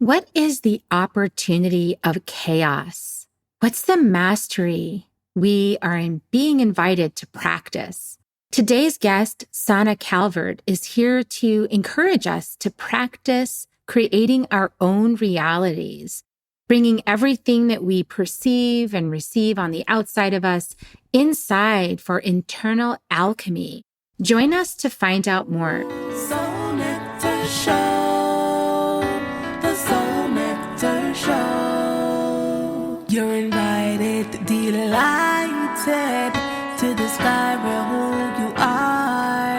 What is the opportunity of chaos? What's the mastery we are being invited to practice? Today's guest, Sanna Calvert, is here to encourage us to practice creating our own realities, bringing everything that we perceive and receive on the outside of us inside for internal alchemy. Join us to find out more. Soul Nectar Show. Show. You're invited, delighted to discover who you are.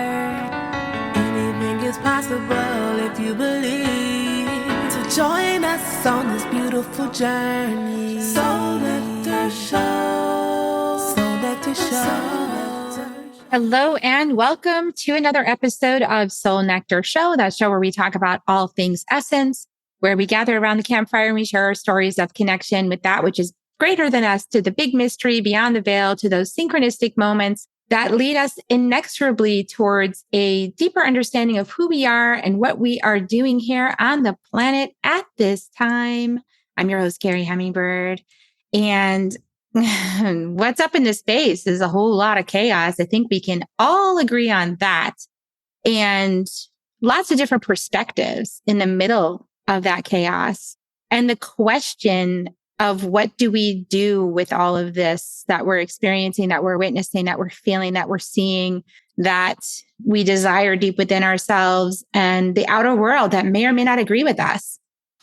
Anything is possible if you believe. So join us on this beautiful journey. Soul Nectar Show. Soul Nectar Show. Hello and welcome to another episode of Soul Nectar Show, that show where we talk about all things essence, where we gather around the campfire and we share our stories of connection with that which is greater than us, to the big mystery beyond the veil, to those synchronistic moments that lead us inexorably towards a deeper understanding of who we are and what we are doing here on the planet at this time. I'm your host, Carrie Hummingbird. And what's up in this space is a whole lot of chaos. I think we can all agree on that. And lots of different perspectives in the middle of that chaos. And the question of what do we do with all of this that we're experiencing, that we're witnessing, that we're feeling, that we're seeing, that we desire deep within ourselves and the outer world that may or may not agree with us.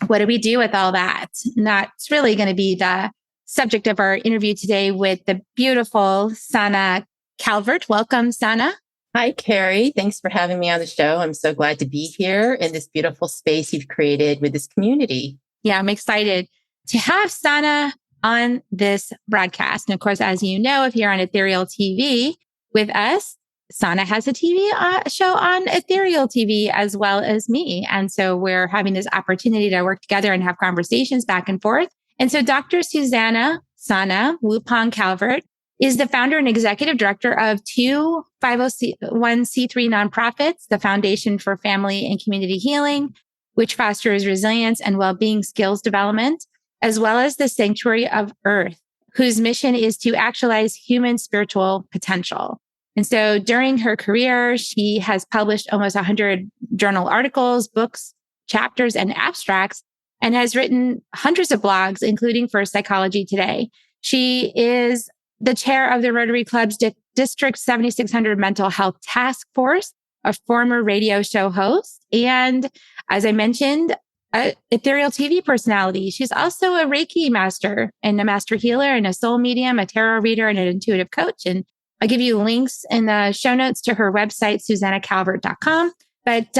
What do we do with all that? And that's really going to be the subject of our interview today with the beautiful Sanna Calvert. Welcome, Sanna. Hi, Carrie. Thanks for having me on the show. I'm so glad to be here in this beautiful space you've created with this community. Yeah, I'm excited to have Sanna on this broadcast. And of course, as you know, if you're on Ethereal TV with us, Sanna has a TV show on Ethereal TV as well as me. And so we're having this opportunity to work together and have conversations back and forth. And so Dr. Sanna Wu-Pong Calvert is the founder and executive director of two 501c3 nonprofits, the Foundation for Family and Community Healing, which fosters resilience and well-being skills development, as well as the Sanctuary of Earth, whose mission is to actualize human spiritual potential. And so during her career, she has published almost 100 journal articles, books, chapters, and abstracts, and has written hundreds of blogs, including for Psychology Today. She is the chair of the Rotary Club's District 7600 Mental Health Task Force, a former radio show host, and as I mentioned, an Ethereal TV personality. She's also a Reiki master and a master healer and a soul medium, a tarot reader, and an intuitive coach. And I'll give you links in the show notes to her website, susannacalvert.com. But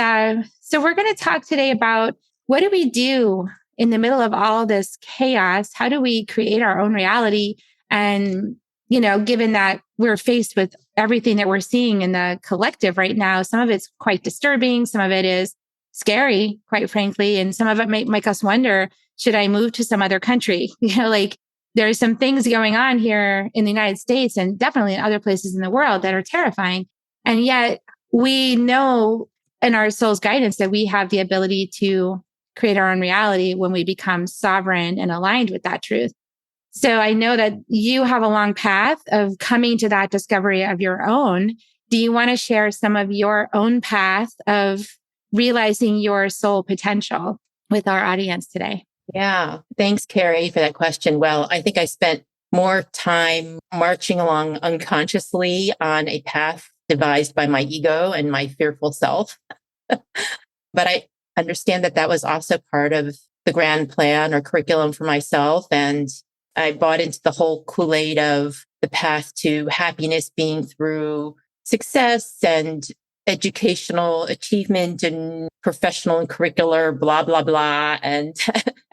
so we're going to talk today about what do we do in the middle of all this chaos? How do we create our own reality? And given that we're faced with everything that we're seeing in the collective right now, some of it's quite disturbing. Some of it is scary, quite frankly. And some of it might make us wonder, should I move to some other country? There's some things going on here in the United States and definitely in other places in the world that are terrifying. And yet we know in our soul's guidance that we have the ability to create our own reality when we become sovereign and aligned with that truth. So I know that you have a long path of coming to that discovery of your own. Do you want to share some of your own path of realizing your soul potential with our audience today? Yeah. Thanks, Carrie, for that question. Well, I think I spent more time marching along unconsciously on a path devised by my ego and my fearful self. But I understand that that was also part of the grand plan or curriculum for myself. And I bought into the whole Kool-Aid of the path to happiness being through success and educational achievement and professional and curricular, blah, blah, blah, and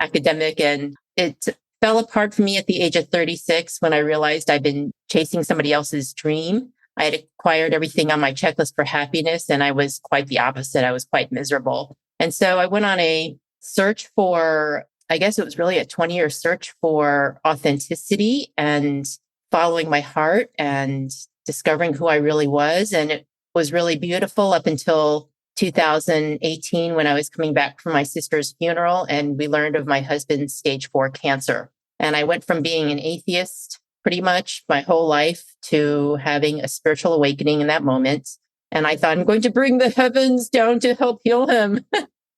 academic. And it fell apart for me at the age of 36 when I realized I'd been chasing somebody else's dream. I had acquired everything on my checklist for happiness, and I was quite the opposite. I was quite miserable. And so I went on a search for, I guess it was really a 20-year search for authenticity and following my heart and discovering who I really was. And it was really beautiful up until 2018 when I was coming back from my sister's funeral, and we learned of my husband's stage 4 cancer. And I went from being an atheist pretty much my whole life to having a spiritual awakening in that moment. And I thought, I'm going to bring the heavens down to help heal him.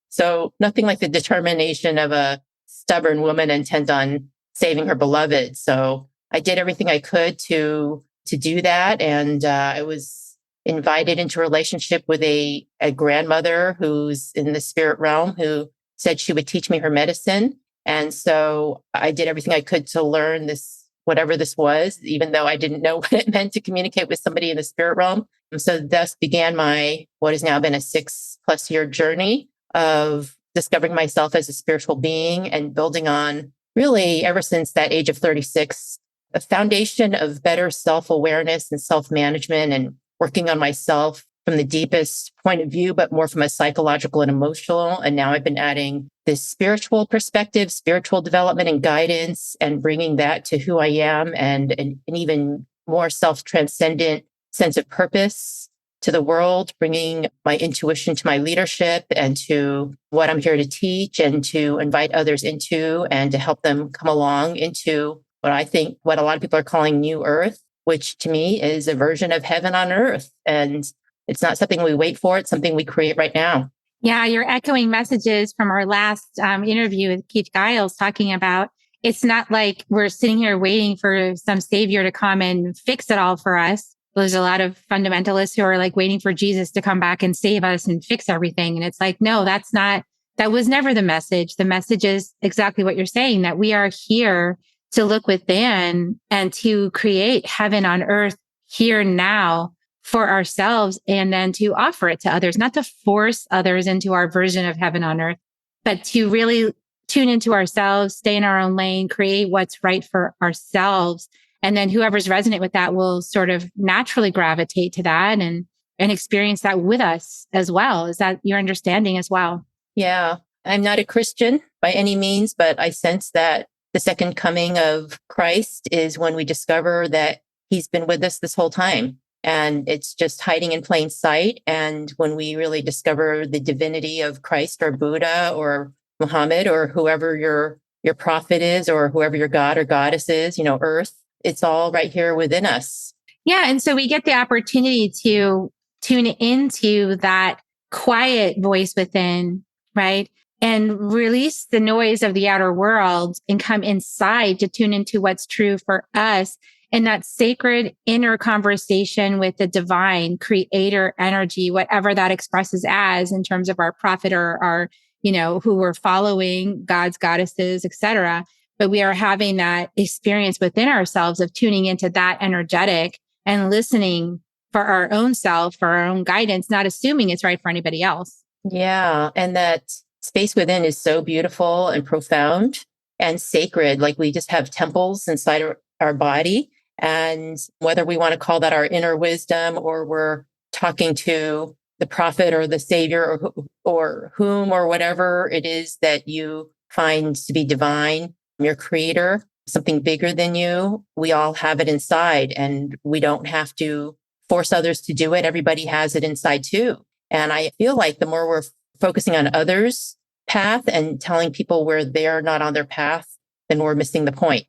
So nothing like the determination of a stubborn woman intent on saving her beloved. So I did everything I could to do that. And I was invited into a relationship with a grandmother who's in the spirit realm who said she would teach me her medicine. And so I did everything I could to learn this, whatever this was, even though I didn't know what it meant to communicate with somebody in the spirit realm. And so thus began my, what has now been a 6+ year journey of discovering myself as a spiritual being and building on, really ever since that age of 36, a foundation of better self-awareness and self-management and working on myself from the deepest point of view, but more from a psychological and emotional. And now I've been adding this spiritual perspective, spiritual development and guidance, and bringing that to who I am and an even more self-transcendent sense of purpose to the world, bringing my intuition to my leadership and to what I'm here to teach and to invite others into and to help them come along into what I think, what a lot of people are calling New Earth, which to me is a version of heaven on earth. And it's not something we wait for. It's something we create right now. Yeah, you're echoing messages from our last interview with Keith Giles talking about it's not like we're sitting here waiting for some savior to come and fix it all for us. There's a lot of fundamentalists who are like waiting for Jesus to come back and save us and fix everything. And it's like, no, that was never the message. The message is exactly what you're saying, that we are here to look within and to create heaven on earth here now for ourselves, and then to offer it to others, not to force others into our version of heaven on earth, but to really tune into ourselves, stay in our own lane, create what's right for ourselves. And then whoever's resonant with that will sort of naturally gravitate to that and experience that with us as well. Is that your understanding as well? Yeah. I'm not a Christian by any means, but I sense that the second coming of Christ is when we discover that he's been with us this whole time. And it's just hiding in plain sight. And when we really discover the divinity of Christ or Buddha or Muhammad or whoever your prophet is or whoever your god or goddess is, earth, it's all right here within us. Yeah. And so we get the opportunity to tune into that quiet voice within, right? And release the noise of the outer world and come inside to tune into what's true for us. And that sacred inner conversation with the divine creator energy, whatever that expresses as in terms of our prophet or our, who we're following, gods, goddesses, etc. But we are having that experience within ourselves of tuning into that energetic and listening for our own self, for our own guidance, not assuming it's right for anybody else. Yeah. And that space within is so beautiful and profound and sacred. Like we just have temples inside our body. And whether we want to call that our inner wisdom or we're talking to the prophet or the savior or whom or whatever it is that you find to be divine, your creator, something bigger than you, we all have it inside and we don't have to force others to do it. Everybody has it inside too. And I feel like the more we're focusing on others' path and telling people where they're not on their path, then we're missing the point.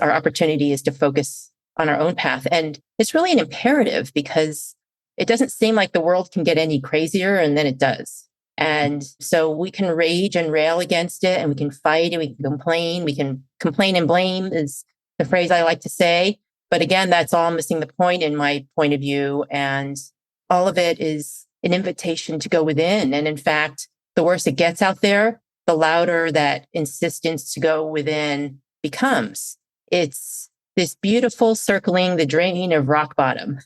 Our opportunity is to focus on our own path. And it's really an imperative because it doesn't seem like the world can get any crazier, and then it does. And so we can rage and rail against it, and we can fight and we can complain. We can complain and blame is the phrase I like to say. But again, that's all missing the point in my point of view. And all of it is an invitation to go within. And in fact, the worse it gets out there, the louder that insistence to go within becomes. It's this beautiful circling the drain of rock bottom.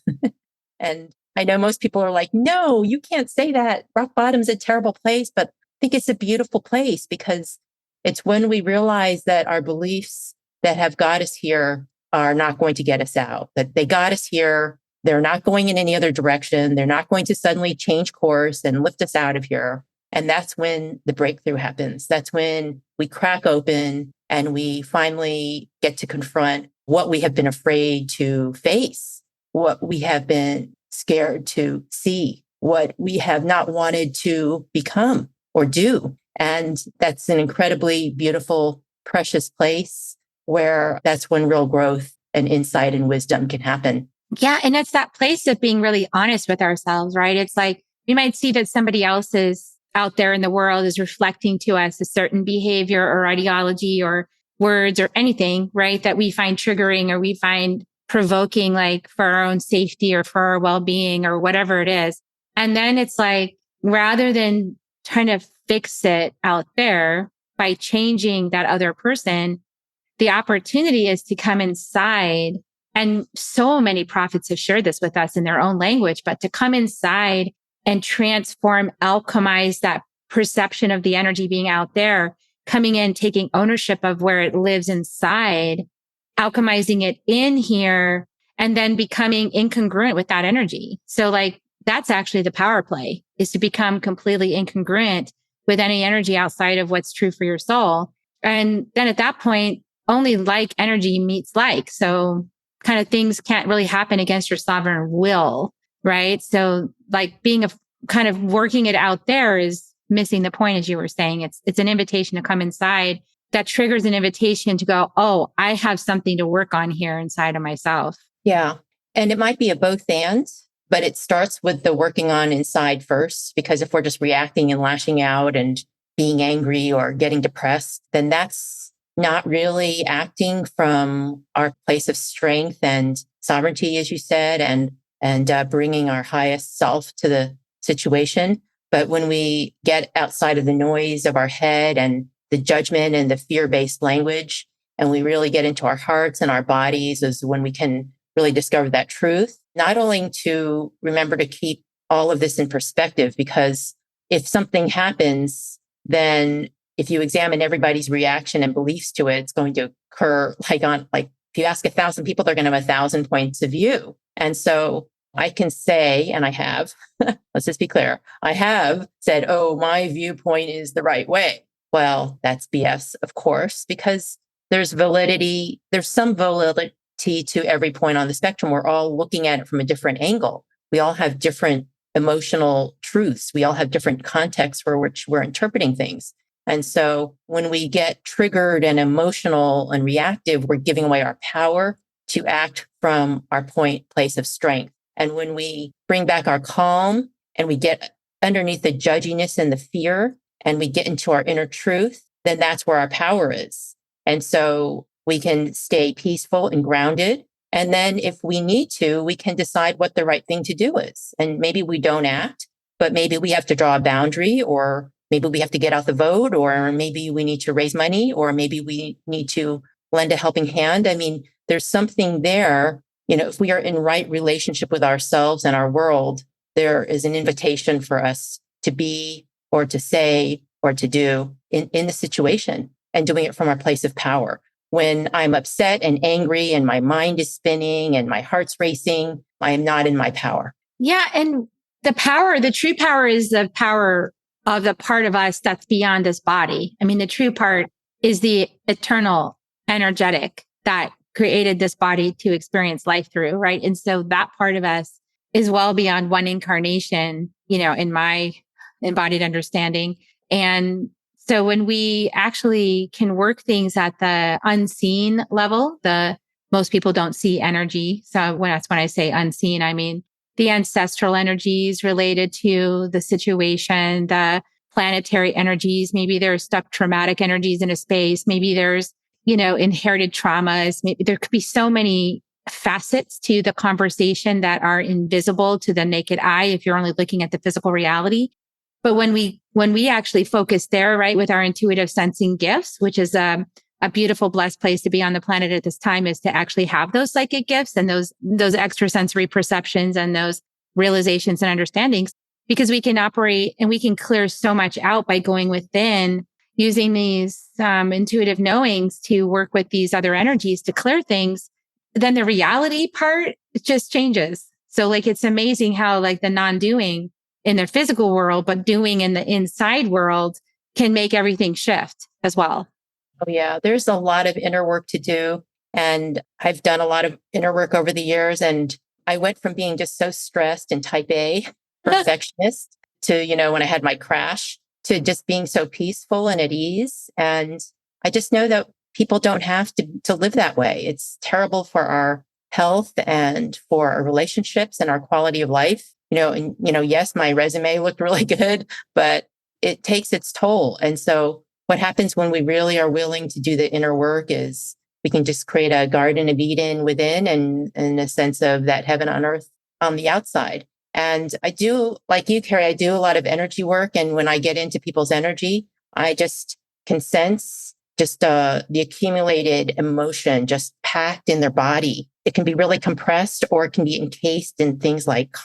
And I know most people are like, no, you can't say that. Rock bottom's a terrible place, but I think it's a beautiful place because it's when we realize that our beliefs that have got us here are not going to get us out, that they got us here. They're not going in any other direction. They're not going to suddenly change course and lift us out of here. And that's when the breakthrough happens. That's when we crack open and we finally get to confront what we have been afraid to face, what we have been scared to see, what we have not wanted to become or do. And that's an incredibly beautiful, precious place where that's when real growth and insight and wisdom can happen. Yeah. And it's that place of being really honest with ourselves, right? It's like we might see that somebody else is out there in the world is reflecting to us a certain behavior or ideology or words or anything, right? That we find triggering or we find provoking, like for our own safety or for our well-being or whatever it is. And then it's like, rather than trying to fix it out there by changing that other person, the opportunity is to come inside. And so many prophets have shared this with us in their own language, but to come inside and transform, alchemize that perception of the energy being out there, coming in, taking ownership of where it lives inside, alchemizing it in here, and then becoming incongruent with that energy. So like, that's actually the power play, is to become completely incongruent with any energy outside of what's true for your soul. And then at that point, only like energy meets like. So kind of things can't really happen against your sovereign will, right? So like being a kind of working it out there is missing the point, as you were saying. It's an invitation to come inside that triggers an invitation to go, oh, I have something to work on here inside of myself. Yeah. And it might be a both and, but it starts with the working on inside first, because if we're just reacting and lashing out and being angry or getting depressed, then that's not really acting from our place of strength and sovereignty, as you said, and bringing our highest self to the situation. But when we get outside of the noise of our head and the judgment and the fear-based language, and we really get into our hearts and our bodies, is when we can really discover that truth. Not only to remember to keep all of this in perspective, because if something happens, then if you examine everybody's reaction and beliefs to it, it's going to occur like if you ask 1,000 people, they're going to have 1,000 points of view. And so I can say, and I have, let's just be clear, I have said, oh, my viewpoint is the right way. Well, that's BS, of course, because there's some validity to every point on the spectrum. We're all looking at it from a different angle. We all have different emotional truths. We all have different contexts for which we're interpreting things. And so when we get triggered and emotional and reactive, we're giving away our power to act from our place of strength. And when we bring back our calm and we get underneath the judginess and the fear and we get into our inner truth, then that's where our power is. And so we can stay peaceful and grounded. And then if we need to, we can decide what the right thing to do is. And maybe we don't act, but maybe we have to draw a boundary, or maybe we have to get out the vote, or maybe we need to raise money, or maybe we need to lend a helping hand. I mean, there's something there. If we are in right relationship with ourselves and our world, there is an invitation for us to be or to say or to do in the situation, and doing it from our place of power. When I'm upset and angry and my mind is spinning and my heart's racing, I am not in my power. Yeah. And the true power is the power of the part of us that's beyond this body. I mean, the true part is the eternal energetic that created this body to experience life through, right? And so that part of us is well beyond one incarnation, in my embodied understanding. And so when we actually can work things at the unseen level, most people don't see energy. So that's when I say unseen, I mean the ancestral energies related to the situation, the planetary energies. Maybe there's stuck traumatic energies in a space. Maybe there's, inherited traumas. Maybe there could be so many facets to the conversation that are invisible to the naked eye if you're only looking at the physical reality. But when we actually focus there, right, with our intuitive sensing gifts, which is a beautiful, blessed place to be on the planet at this time, is to actually have those psychic gifts and those extrasensory perceptions and those realizations and understandings, because we can operate and we can clear so much out by going within, using these intuitive knowings to work with these other energies to clear things. Then the reality part just changes. So like, it's amazing how like the non-doing in the physical world, but doing in the inside world can make everything shift as well. Oh, yeah. There's a lot of inner work to do. And I've done a lot of inner work over the years. And I went from being just so stressed and type A perfectionist to, when I had my crash, to just being so peaceful and at ease. And I just know that people don't have to live that way. It's terrible for our health and for our relationships and our quality of life. Yes, my resume looked really good, but it takes its toll. And so what happens when we really are willing to do the inner work is we can just create a Garden of Eden within and a sense of that heaven on earth on the outside. And I do, like you, Carrie, I do a lot of energy work. And when I get into people's energy, I just can sense just the accumulated emotion just packed in their body. It can be really compressed, or it can be encased in things like,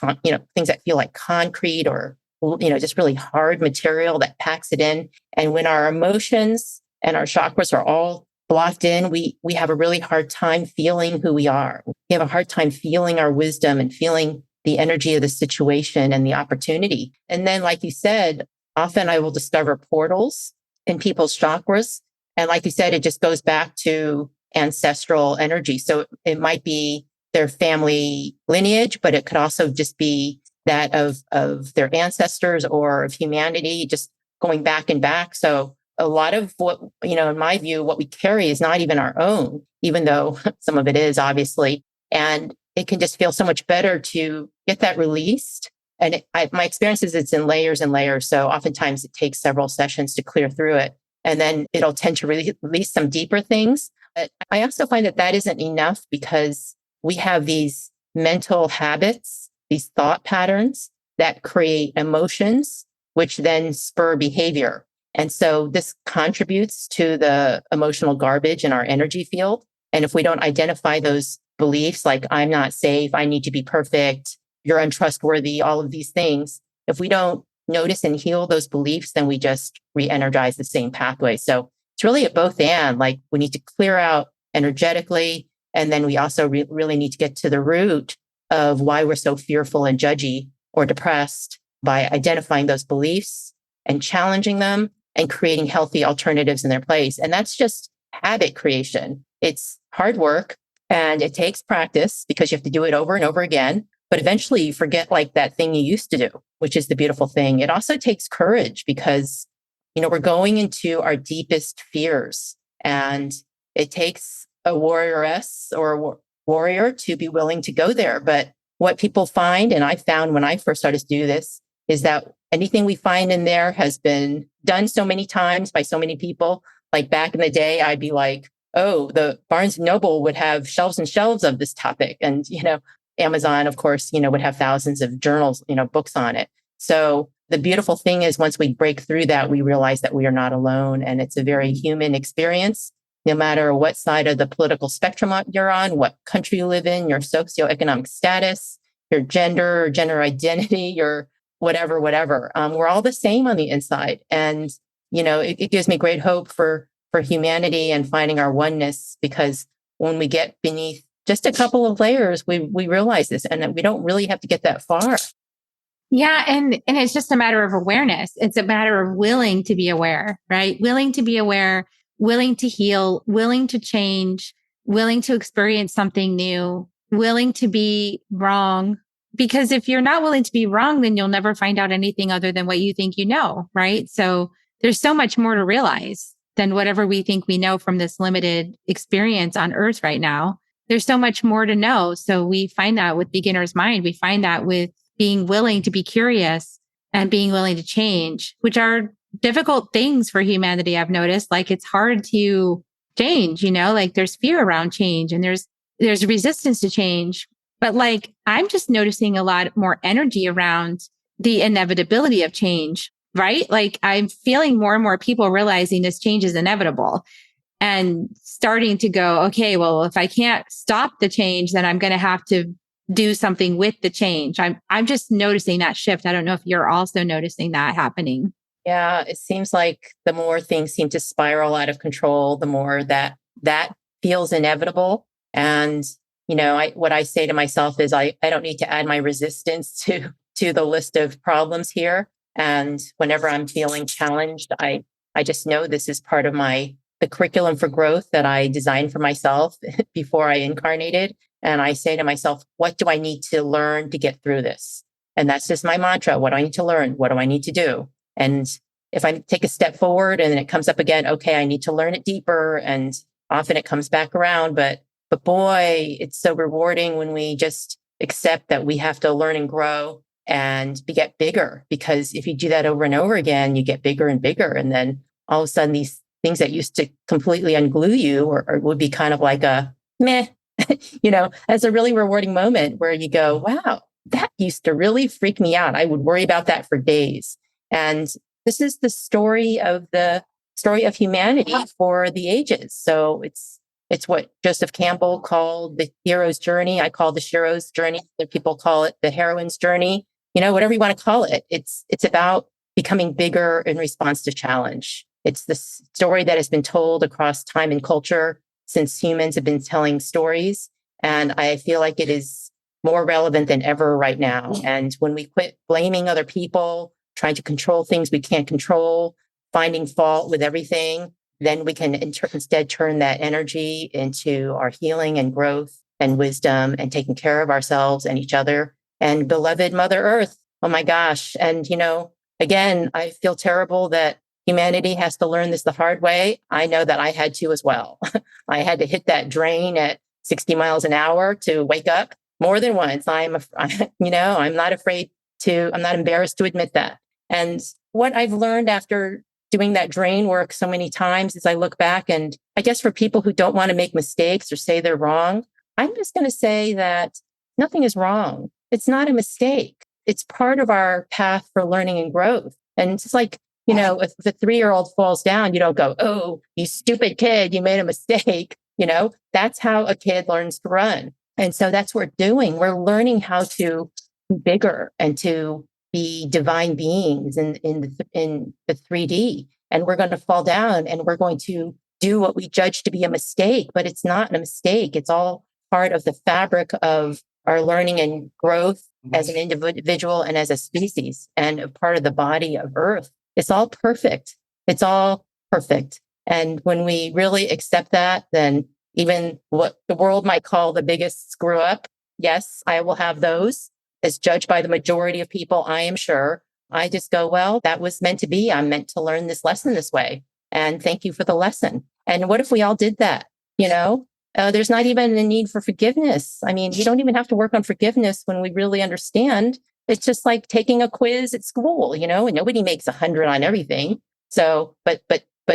things that feel like concrete, or, just really hard material that packs it in. And when our emotions and our chakras are all blocked in, we have a really hard time feeling who we are. We have a hard time feeling our wisdom and feeling the energy of the situation and the opportunity. And then, like you said, often I will discover portals in people's chakras. And like you said, it just goes back to ancestral energy. So it might be their family lineage, but it could also just be that of their ancestors or of humanity, just going back and back. So a lot of what, in my view, what we carry is not even our own, even though some of it is, obviously. And it can just feel so much better to get that released. And my experience is it's in layers and layers. So oftentimes it takes several sessions to clear through it. And then it'll tend to release some deeper things. But I also find that isn't enough, because we have these mental habits, these thought patterns that create emotions, which then spur behavior. And so this contributes to the emotional garbage in our energy field. And if we don't identify those beliefs, like I'm not safe, I need to be perfect, you're untrustworthy, all of these things, if we don't notice and heal those beliefs, then we just re-energize the same pathway. So it's really at both and, like, we need to clear out energetically. And then we also really need to get to the root of why we're so fearful and judgy or depressed, by identifying those beliefs and challenging them and creating healthy alternatives in their place. And that's just habit creation. It's hard work and it takes practice, because you have to do it over and over again. But eventually you forget, like, that thing you used to do, which is the beautiful thing. It also takes courage, because, we're going into our deepest fears, and it takes a warrioress or a warrior to be willing to go there. But what people find, and I found when I first started to do this, is that anything we find in there has been done so many times by so many people. Like back in the day, I'd be like, oh, the Barnes & Noble would have shelves and shelves of this topic. And, Amazon, of course, would have thousands of journals, books on it. So the beautiful thing is, once we break through that, we realize that we are not alone. And it's a very human experience, no matter what side of the political spectrum you're on, what country you live in, your socioeconomic status, your gender identity, your whatever. We're all the same on the inside. And, it gives me great hope for humanity and finding our oneness, because when we get beneath just a couple of layers, we realize this, and that we don't really have to get that far. Yeah. And it's just a matter of awareness. It's a matter of willing to be aware, right? Willing to be aware, willing to heal, willing to change, willing to experience something new, willing to be wrong. Because if you're not willing to be wrong, then you'll never find out anything other than what you think you know, right? So there's so much more to realize than whatever we think we know from this limited experience on Earth right now. There's so much more to know. So we find that with beginner's mind. We find that with being willing to be curious and being willing to change, which are difficult things for humanity. I've noticed, like, it's hard to change, like there's fear around change, and there's resistance to change. But like, I'm just noticing a lot more energy around the inevitability of change, right? Like, I'm feeling more and more people realizing this change is inevitable, and starting to go, okay, well, if I can't stop the change, then I'm going to have to do something with the change. I'm just noticing that shift. I don't know if you're also noticing that happening. Yeah, it seems like the more things seem to spiral out of control, the more that feels inevitable. And, what I say to myself is I don't need to add my resistance to the list of problems here. And whenever I'm feeling challenged, I just know this is part of the curriculum for growth that I designed for myself before I incarnated. And I say to myself, what do I need to learn to get through this? And that's just my mantra. What do I need to learn? What do I need to do? And if I take a step forward and then it comes up again, okay, I need to learn it deeper. And often it comes back around. But boy, it's so rewarding when we just accept that we have to learn and grow and get bigger. Because if you do that over and over again, you get bigger and bigger. And then all of a sudden, these things that used to completely unglue you or would be kind of like a meh, that's a really rewarding moment where you go, wow, that used to really freak me out. I would worry about that for days. And this is the story of humanity for the ages. So it's what Joseph Campbell called the hero's journey. I call the Shiro's journey. Other people call it the heroine's journey. Whatever you want to call it. It's about becoming bigger in response to challenge. It's the story that has been told across time and culture since humans have been telling stories. And I feel like it is more relevant than ever right now. And when we quit blaming other people, trying to control things we can't control, finding fault with everything, then we can instead turn that energy into our healing and growth and wisdom and taking care of ourselves and each other and beloved Mother Earth. Oh my gosh. And, again, I feel terrible that humanity has to learn this the hard way. I know that I had to as well. I had to hit that drain at 60 miles an hour to wake up more than once. I'm not embarrassed to admit that. And what I've learned after doing that drain work so many times is I look back, and I guess for people who don't want to make mistakes or say they're wrong, I'm just going to say that nothing is wrong. It's not a mistake. It's part of our path for learning and growth. And it's like, if the 3-year-old falls down, you don't go, oh, you stupid kid, you made a mistake. That's how a kid learns to run. And so that's what we're doing. We're learning how to be bigger and to be divine beings in the 3D. And we're going to fall down and we're going to do what we judge to be a mistake, but it's not a mistake. It's all part of the fabric of our learning and growth as an individual and as a species and a part of the body of Earth. It's all perfect. It's all perfect. And when we really accept that, then even what the world might call the biggest screw up, yes, I will have those as judged by the majority of people, I am sure. I just go, well, that was meant to be. I'm meant to learn this lesson this way. And thank you for the lesson. And what if we all did that? There's not even a need for forgiveness. I mean, you don't even have to work on forgiveness when we really understand. It's just like taking a quiz at school, and nobody makes 100 on everything. So, but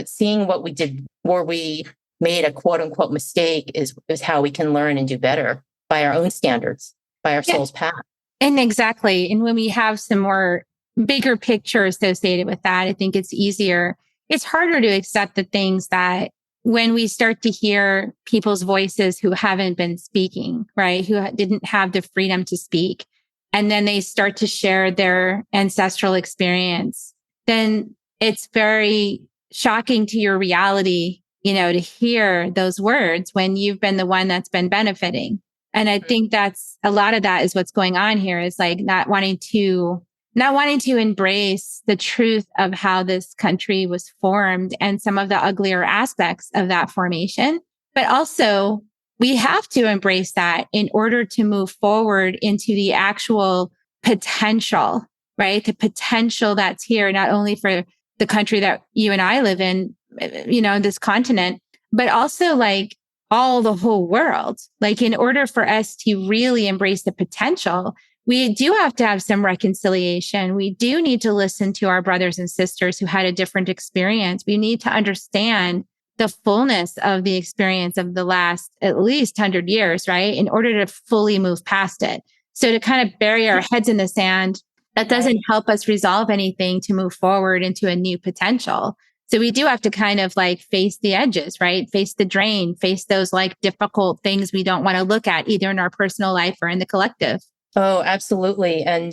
seeing what we did where we made a quote unquote mistake is how we can learn and do better by our own standards, by our soul's path. And exactly. And when we have some more bigger picture associated with that, I think it's easier. It's harder to accept the things that when we start to hear people's voices who haven't been speaking, right? Who didn't have the freedom to speak. And then they start to share their ancestral experience, then it's very shocking to your reality, to hear those words when you've been the one that's been benefiting. And I think that's a lot of that is what's going on here is like not wanting to embrace the truth of how this country was formed and some of the uglier aspects of that formation. But also we have to embrace that in order to move forward into the actual potential, right? The potential that's here, not only for the country that you and I live in, this continent, but also like the whole world. Like in order for us to really embrace the potential, we do have to have some reconciliation. We do need to listen to our brothers and sisters who had a different experience. We need to understand the fullness of the experience of the last at least 100 years, right? In order to fully move past it. So to kind of bury our heads in the sand, that doesn't help us resolve anything to move forward into a new potential. So we do have to kind of like face the edges, right? Face the drain, face those like difficult things we don't want to look at either in our personal life or in the collective. Oh, absolutely. And,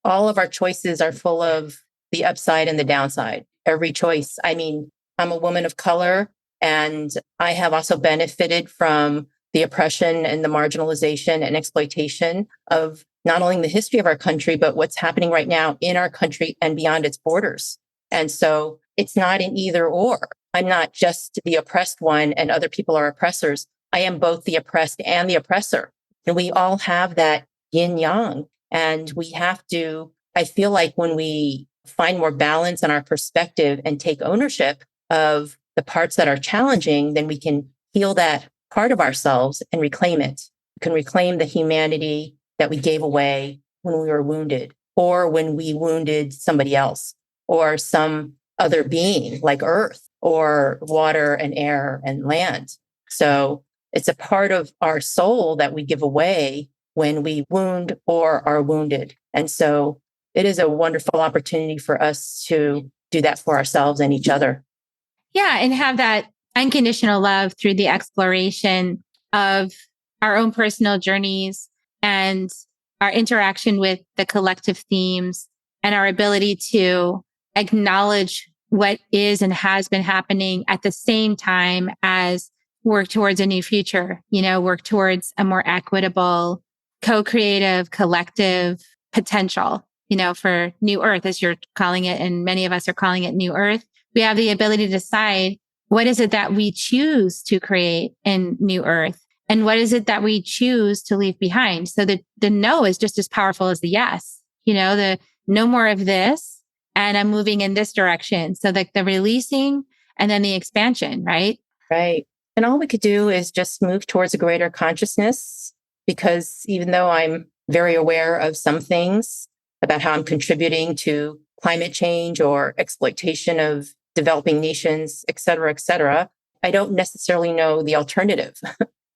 all of our choices are full of the upside and the downside. Every choice. I mean, I'm a woman of color, and I have also benefited from the oppression and the marginalization and exploitation of not only the history of our country, but what's happening right now in our country and beyond its borders. And so it's not an either or. I'm not just the oppressed one and other people are oppressors. I am both the oppressed and the oppressor. And we all have that yin yang. And I feel like when we find more balance in our perspective and take ownership of the parts that are challenging, then we can heal that part of ourselves and reclaim it. We can reclaim the humanity that we gave away when we were wounded, or when we wounded somebody else, or some other being like earth or water and air and land. So it's a part of our soul that we give away when we wound or are wounded. And so it is a wonderful opportunity for us to do that for ourselves and each other. Yeah. And have that unconditional love through the exploration of our own personal journeys and our interaction with the collective themes and our ability to acknowledge what is and has been happening at the same time as work towards a new future, work towards a more equitable, co-creative, collective potential, for New Earth, as you're calling it. And many of us are calling it New Earth. We have the ability to decide what is it that we choose to create in New Earth, and what is it that we choose to leave behind. So the no is just as powerful as the yes, the no more of this, and I'm moving in this direction. So like the releasing and then the expansion, right? Right. And all we could do is just move towards a greater consciousness, because even though I'm very aware of some things about how I'm contributing to climate change or exploitation of developing nations, et cetera, I don't necessarily know the alternative.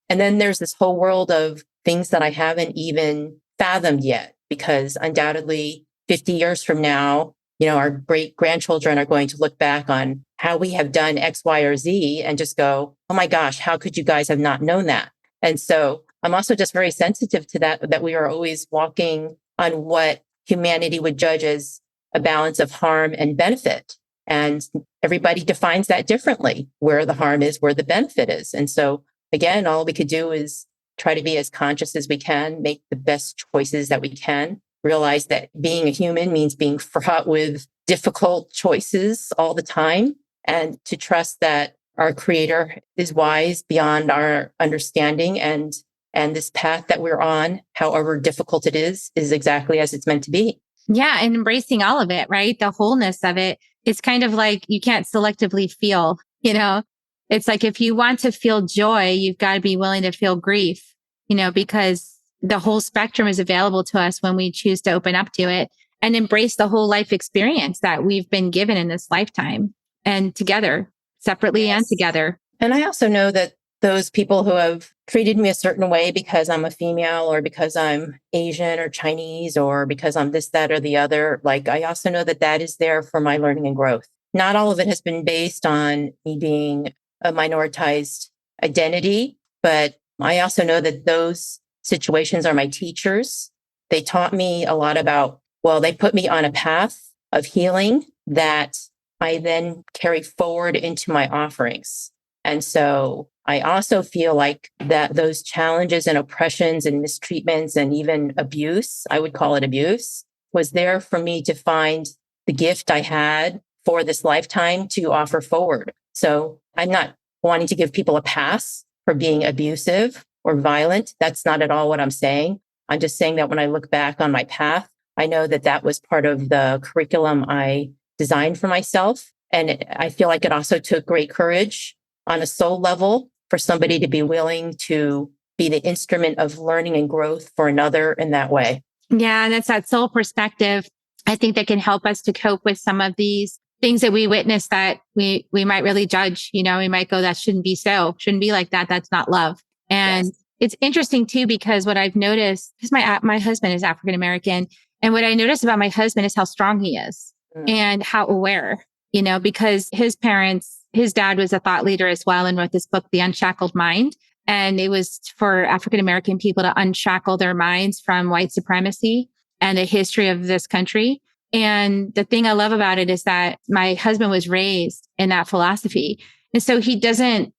And then there's this whole world of things that I haven't even fathomed yet, because undoubtedly 50 years from now, our great grandchildren are going to look back on how we have done X, Y, or Z and just go, oh my gosh, how could you guys have not known that? And so I'm also just very sensitive to that we are always walking on what humanity would judge as a balance of harm and benefit. And everybody defines that differently, where the harm is, where the benefit is. And so again, all we could do is try to be as conscious as we can, make the best choices that we can, realize that being a human means being fraught with difficult choices all the time, and to trust that our Creator is wise beyond our understanding, and this path that we're on, however difficult it is exactly as it's meant to be. Yeah. And embracing all of it, right? The wholeness of it. It's kind of like you can't selectively feel, it's like if you want to feel joy, you've got to be willing to feel grief, because the whole spectrum is available to us when we choose to open up to it and embrace the whole life experience that we've been given in this lifetime, and together, separately and together. And I also know that those people who have treated me a certain way because I'm a female, or because I'm Asian or Chinese, or because I'm this, that, or the other, like I also know that is there for my learning and growth. Not all of it has been based on me being a minoritized identity, but I also know that those situations are my teachers. They taught me a lot they put me on a path of healing that I then carry forward into my offerings. And so I also feel like that those challenges and oppressions and mistreatments and even abuse, I would call it abuse, was there for me to find the gift I had for this lifetime to offer forward. So I'm not wanting to give people a pass for being abusive or violent. That's not at all what I'm saying. I'm just saying that when I look back on my path, I know that was part of the curriculum I designed for myself. And I feel like it also took great courage on a soul level for somebody to be willing to be the instrument of learning and growth for another in that way. Yeah. And that's that soul perspective, I think, that can help us to cope with some of these things that we witness that we might really judge. We might go, that shouldn't be so, shouldn't be like that. That's not love. And It's interesting too, because what I've noticed, because my husband is African American, and what I noticed about my husband is how strong he is and how aware, because his dad was a thought leader as well and wrote this book, The Unshackled Mind. And it was for African American people to unshackle their minds from white supremacy and the history of this country. And the thing I love about it is that my husband was raised in that philosophy. And so he doesn't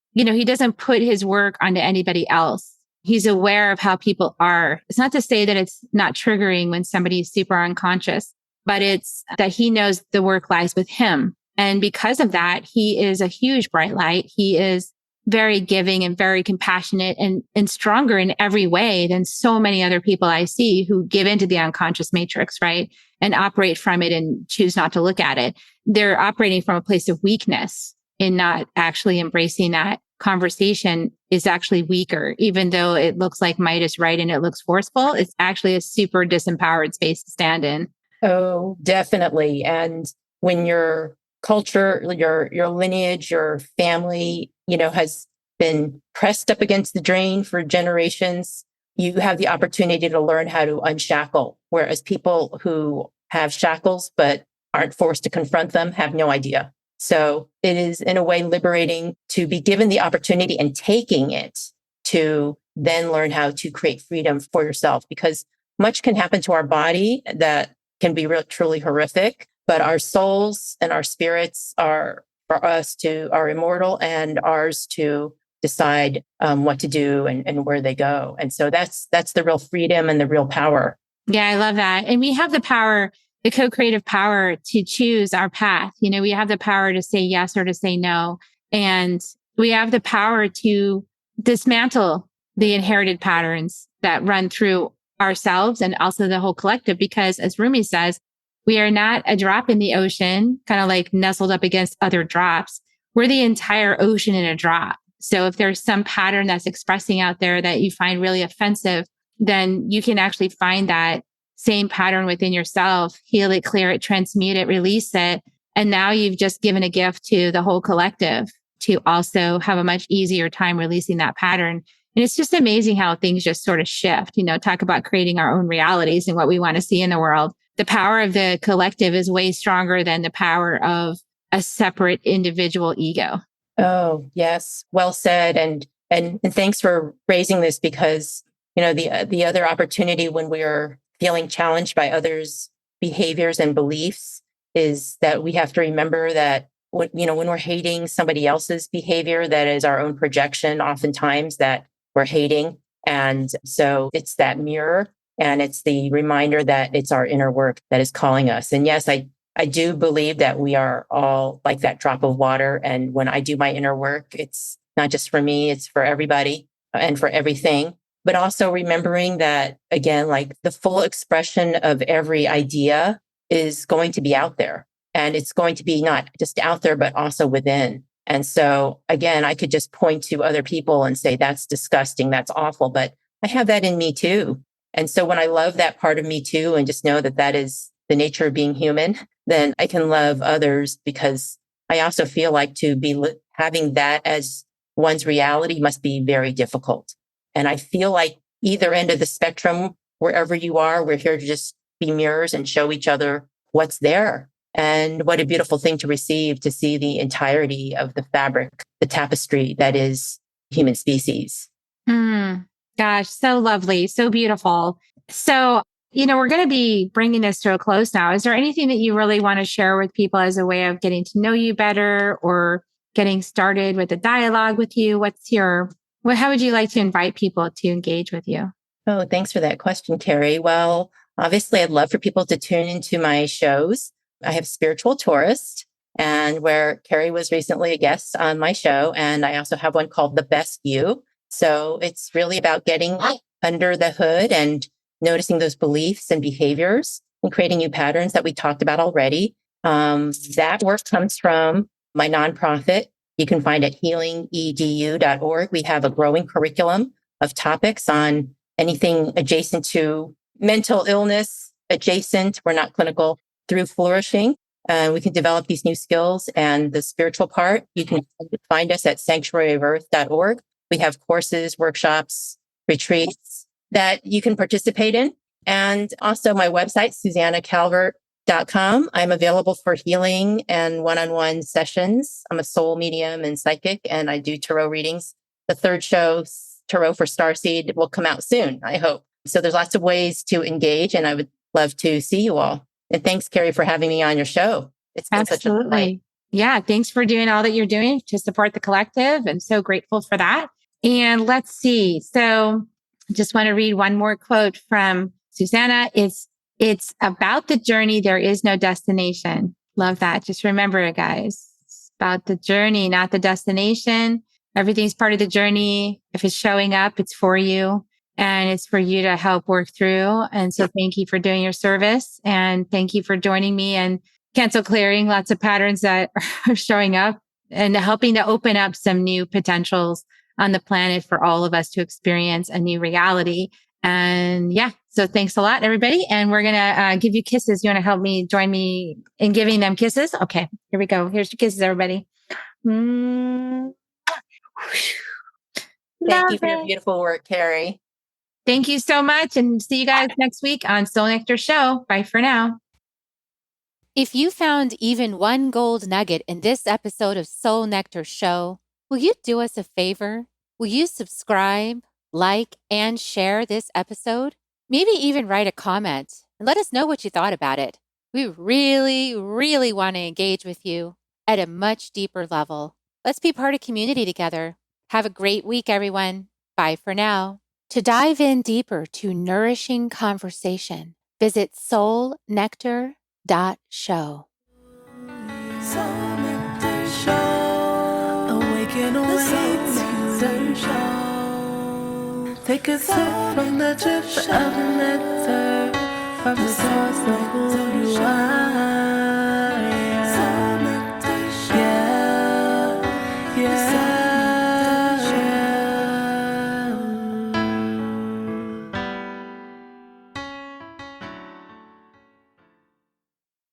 put his work onto anybody else. He's aware of how people are. It's not to say that it's not triggering when somebody's super unconscious, but it's that he knows the work lies with him. And because of that, he is a huge bright light. He is very giving and very compassionate and stronger in every way than so many other people I see who give into the unconscious matrix, right? And operate from it and choose not to look at it. They're operating from a place of weakness in not actually embracing that conversation is actually weaker, even though it looks like might is right and it looks forceful. It's actually a super disempowered space to stand in. Oh, definitely. And when your culture, your lineage, your family, has been pressed up against the drain for generations, you have the opportunity to learn how to unshackle. Whereas people who have shackles but aren't forced to confront them have no idea. So it is in a way liberating to be given the opportunity and taking it to then learn how to create freedom for yourself, because much can happen to our body that can be truly horrific, but our souls and our spirits are immortal and ours to decide what to do and where they go. And so that's the real freedom and the real power. Yeah, I love that. And we have the power, the co-creative power to choose our path. We have the power to say yes or to say no. And we have the power to dismantle the inherited patterns that run through ourselves and also the whole collective, because as Rumi says, we are not a drop in the ocean, kind of like nestled up against other drops. We're the entire ocean in a drop. So if there's some pattern that's expressing out there that you find really offensive, then you can actually find that same pattern within yourself, heal it, clear it, transmute it, release it. And now you've just given a gift to the whole collective to also have a much easier time releasing that pattern. And it's just amazing how things just sort of shift, talk about creating our own realities and what we want to see in the world. The power of the collective is way stronger than the power of a separate individual ego. Oh, yes. Well said. And thanks for raising this, because, the other opportunity when we are feeling challenged by others' behaviors and beliefs is that we have to remember that when we're hating somebody else's behavior, that is our own projection, oftentimes, that we're hating. And so it's that mirror, and it's the reminder that it's our inner work that is calling us. And yes, I do believe that we are all like that drop of water. And when I do my inner work, it's not just for me, it's for everybody and for everything. But also remembering that, again, like the full expression of every idea is going to be out there. And it's going to be not just out there, but also within. And so, again, I could just point to other people and say, that's disgusting, that's awful. But I have that in me too. And so when I love that part of me too, and just know that that is the nature of being human, then I can love others, because I also feel like to be having that as one's reality must be very difficult. And I feel like either end of the spectrum, wherever you are, we're here to just be mirrors and show each other what's there. And what a beautiful thing to receive, to see the entirety of the fabric, the tapestry that is human species. Gosh, so lovely, so beautiful. So, we're going to be bringing this to a close now. Is there anything that you really want to share with people as a way of getting to know you better or getting started with a dialogue with you? How would you like to invite people to engage with you? Oh, thanks for that question, Carrie. Well, obviously, I'd love for people to tune into my shows. I have Spiritual Tourist, and where Carrie was recently a guest on my show. And I also have one called The Best You. So it's really about getting under the hood and noticing those beliefs and behaviors and creating new patterns that we talked about already. That work comes from my nonprofit. You can find it at healingedu.org. We have a growing curriculum of topics on anything adjacent to mental illness, adjacent, we're not clinical, through flourishing. We can develop these new skills. And the spiritual part, you can find us at sanctuaryoferarth.org. We have courses, workshops, retreats that you can participate in. And also my website, susannacalvert.com. I'm available for healing and one-on-one sessions. I'm a soul medium and psychic, and I do tarot readings. The third show, Tarot for Starseed, will come out soon, I hope. So there's lots of ways to engage, and I would love to see you all. And thanks, Carrie, for having me on your show. It's been such a delight. Yeah, thanks for doing all that you're doing to support the collective. I'm so grateful for that. And let's see. So I just want to read one more quote from Susanna. It's about the journey. There is no destination. Love that. Just remember it, guys. It's about the journey, not the destination. Everything's part of the journey. If it's showing up, it's for you and it's for you to help work through. And so thank you for doing your service and thank you for joining me and cancel clearing lots of patterns that are showing up and helping to open up some new potentials on the planet for all of us to experience a new reality. And yeah, so thanks a lot, everybody. And we're going to give you kisses. You want to help me join me in giving them kisses? Okay, here we go. Here's your kisses, everybody. Thank you for your beautiful work, Carrie. Thank you so much. And see you guys next week on Soul Nectar Show. Bye for now. If you found even one gold nugget in this episode of Soul Nectar Show, will you do us a favor? Will you subscribe, like, and share this episode? Maybe even write a comment and let us know what you thought about it. We really, really want to engage with you at a much deeper level. Let's be part of community together. Have a great week, everyone. Bye for now. To dive in deeper to nourishing conversation, visit soulnectar.show. Soul Nectar Show. Awaken, awake, show. Take a sip from the drip of the nectar, from the source of who you are.